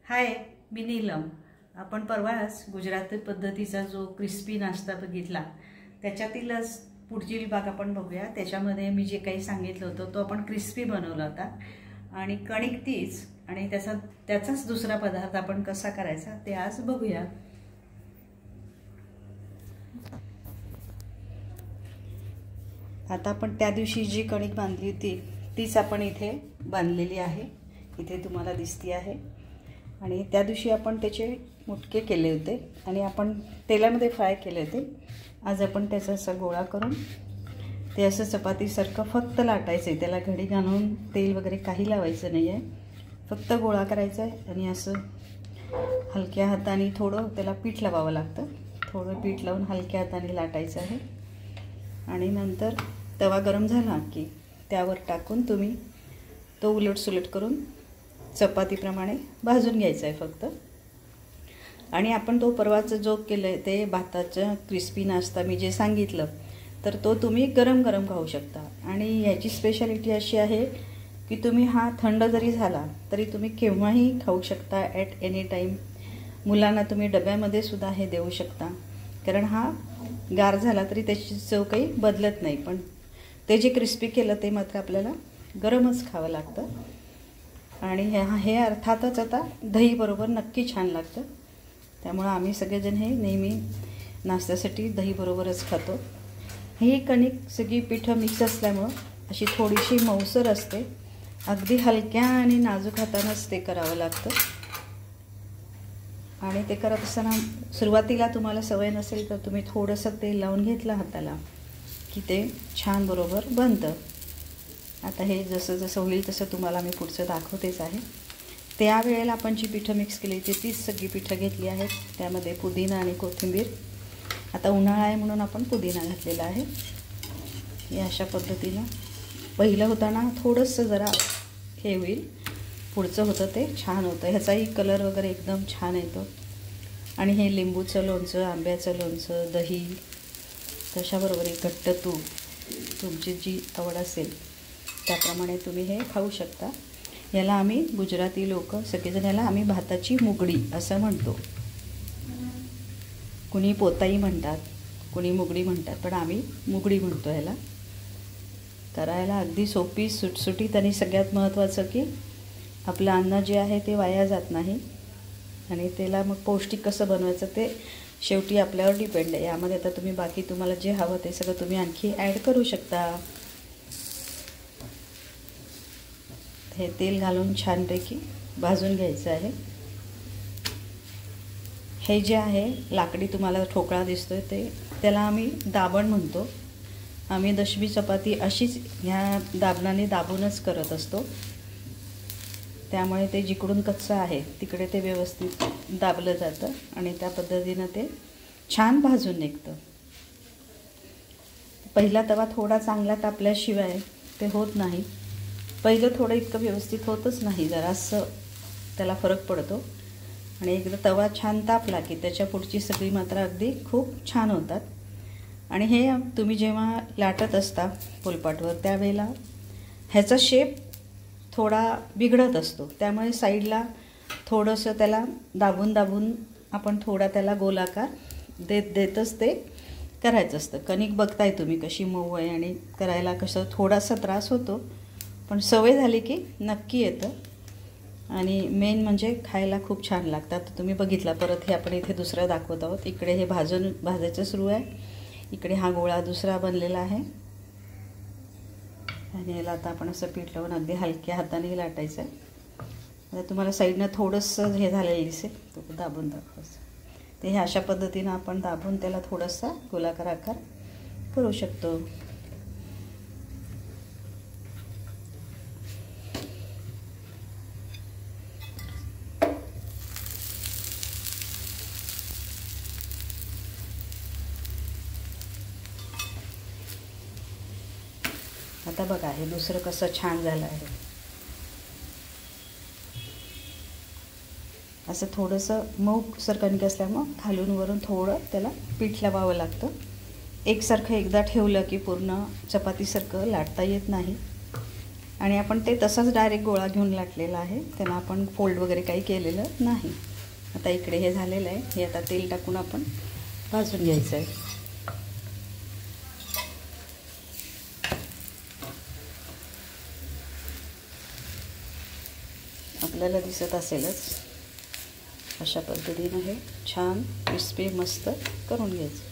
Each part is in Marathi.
हाय, मी नीलम. आपण परवाच गुजराती पद्धतीचा जो क्रिस्पी नाश्ता बघितला त्याच्यातीलच पुढची भाग आपण बघूया. त्याच्यामध्ये मी जे काही सांगितलं होतं तो आपण क्रिस्पी बनवला होता आणि कणिक तीच आणि त्याचाच दुसरा पदार्थ आपण कसा करायचा ते आज बघूया. आता आपण त्या दिवशी जी कणिक बांधली होती तीच आपण इथे बांधलेली आहे. इथे तुम्हाला दिसती आहे. आणि त्या दिवशी आपण त्याचे मुटके केले होते आणि आपण तेलामध्ये फ्राय केले होते. आज आपण त्याचा असा गोळा करून ते असं चपातीसारखं फक्त लाटायचं आहे. त्याला घडी घालून तेल वगैरे काही लावायचं नाही आहे. फक्त गोळा करायचा आहे आणि असं हलक्या हाताने थोडं त्याला पीठ लावावं लागतं. थोडं पीठ लावून हलक्या हाताने लाटायचं आहे आणि नंतर तवा गरम झाला की त्यावर टाकून तुम्ही तो उलटसुलट करून चपातीप्रमाणे भाजून घ्यायचं आहे फक्त. आणि आपण तो परवाचा जो केलं आहे ते भाताचा क्रिस्पी नाश्ता मी जे सांगितलं तर तो तुम्ही गरम गरम खाऊ शकता. आणि ह्याची स्पेशालिटी अशी आहे की तुम्ही हा थंड जरी झाला तरी तुम्ही केव्हाही खाऊ शकता. ॲट एनी टाईम मुलांना तुम्ही डब्यामध्ये सुद्धा हे देऊ शकता. कारण हा गार झाला तरी त्याची चव काही बदलत नाही. पण ते जे क्रिस्पी केलं ते मात्र आपल्याला गरमच खावं लागतं. आणि हे अर्थातच आता दहीबरोबर नक्की छान लागतं. त्यामुळं आम्ही सगळेजण हे नेहमी नाश्त्यासाठी दहीबरोबरच खातो. ही कणिक सगळी पिठं मिक्स असल्यामुळं अशी थोडीशी मऊसर असते. अगदी हलक्या आणि नाजूक हातानंच ते करावं लागतं. आणि ते करत असताना सुरुवातीला तुम्हाला सवय नसेल तर तुम्ही थोडंसं तेल लावून घेतलं हाताला की ते छान बरोबर बनतं. आता हे जसं जसं होईल तसं तुम्हाला मी पुढचं दाखवतेच आहे. त्यावेळेला आपण जी पिठं मिक्स केली होती तीच सगळी पिठं घेतली आहेत. त्यामध्ये पुदिना आणि कोथिंबीर. आता उन्हाळा आहे म्हणून आपण पुदिना घातलेला आहे. हे अशा पद्धतीनं पहिलं होताना थोडंसं जरा हे होईल, पुढचं होतं ते छान होतं. ह्याचाही कलर वगैरे एकदम छान येतो. आणि हे लिंबूचं लोणचं, आंब्याचं लोणचं, दही, त्याच्याबरोबर एक घट्ट तूप, तुमची जी आवड असेल त्याप्रमाणे तुम्ही हे खाऊ शकता. याला आम्ही गुजराती लोक सगळेजण याला आम्ही भाताची मुगडी असं म्हणतो. कुणी पोताई म्हणतात, कुणी मुगडी म्हणतात, पण आम्ही मुगडी म्हणतो याला. करायला अगदी सोपी, सुटसुटीत आणि सगळ्यात महत्त्वाचं की आपलं अन्न जे आहे ते वाया जात नाही. आणि त्याला मग पौष्टिक कसं बनवायचं ते शेवटी आपल्यावर डिपेंड आहे. यामध्ये आता तुम्ही बाकी तुम्हाला जे हवं ते सगळं तुम्ही आणखी ॲड करू शकता. हे तेल घालून छानपैकी भाजून घ्यायचं आहे. हे जे आहे लाकडी तुम्हाला ठोकळा दिसतोय त्याला आम्ही दाबण म्हणतो. आम्ही दशमी चपाती अशीच ह्या दाबणाने दाबूनच करत असतो. त्यामुळे ते जिकडून कच्चं आहे तिकडे ते व्यवस्थित दाबलं जातं आणि त्या पद्धतीनं ते छान भाजून निघतं. पहिला तवा थोडा चांगला तापल्याशिवाय ते होत नाही. पहिलं थोडं इतकं व्यवस्थित होतच नाही, जरासं त्याला फरक पडतो. आणि एकदा तवा छान तापला की त्याच्या पुढची सगळी मात्र अगदी खूप छान होतात. आणि हे तुम्ही जेव्हा लाटत असता पोलपाटवर त्यावेळेला ह्याचा शेप थोडा बिघडत असतो. त्यामुळे साईडला थोडंसं त्याला दाबून दाबून आपण थोडा त्याला गोलाकार देतच ते करायचं असतं. कणिक बघताय तुम्ही कशी मऊ आहे आणि करायला कसं थोडासा त्रास होतो, पण सवय झाली की नक्की येतं. आणि मेन म्हणजे खायला खूप छान लागतात. तुम्ही बघितला. परत हे आपण इथे दुसरं दाखवत आहोत. इकडे हे भाजायचं सुरू आहे. इकडे हा गोळा दुसरा बनलेला आहे आणि याला आता आपण असं पीठ लावून अगदी हलक्या हाताने लाटायचं आहे. आता तुम्हाला साईडनं थोडंसं हे झालेलं दिसेल, तो दाबून दाखवायचं. ते हे अशा पद्धतीनं आपण दाबून त्याला थोडासा गोलाकार आकार करू शकतो. आता बघा हे दुसरं कसं छान झालं आहे. असं थोडंसं मऊसर कणिक असल्यामुळं खालून वरून थोडं त्याला पीठ लावावं लागतं. एकसारखं एकदा ठेवलं की पूर्ण चपातीसारखं लाटता येत नाही. आणि आपण ते तसंच डायरेक्ट गोळा घेऊन लाटलेला आहे, त्याला आपण फोल्ड वगैरे काही केलेलं नाही. आता इकडे हे झालेलं आहे, हे आता तेल टाकून आपण भाजून घ्यायचं आहे. आपल्याला दिसत असेलच, अशा पद्धतीने हे छान क्रिस्पी मस्त करून घ्यायचं.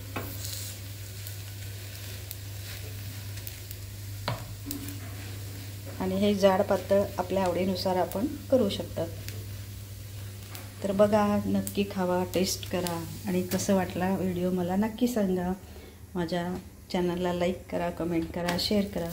आणि हे जाड पातळ आपल्या आवडीनुसार आपण करू शकतात. तर बघा, नक्की खावा, टेस्ट करा आणि कसं वाटला व्हिडिओ मला नक्की सांगा. माझ्या चॅनलला लाईक करा, कमेंट करा, शेअर करा.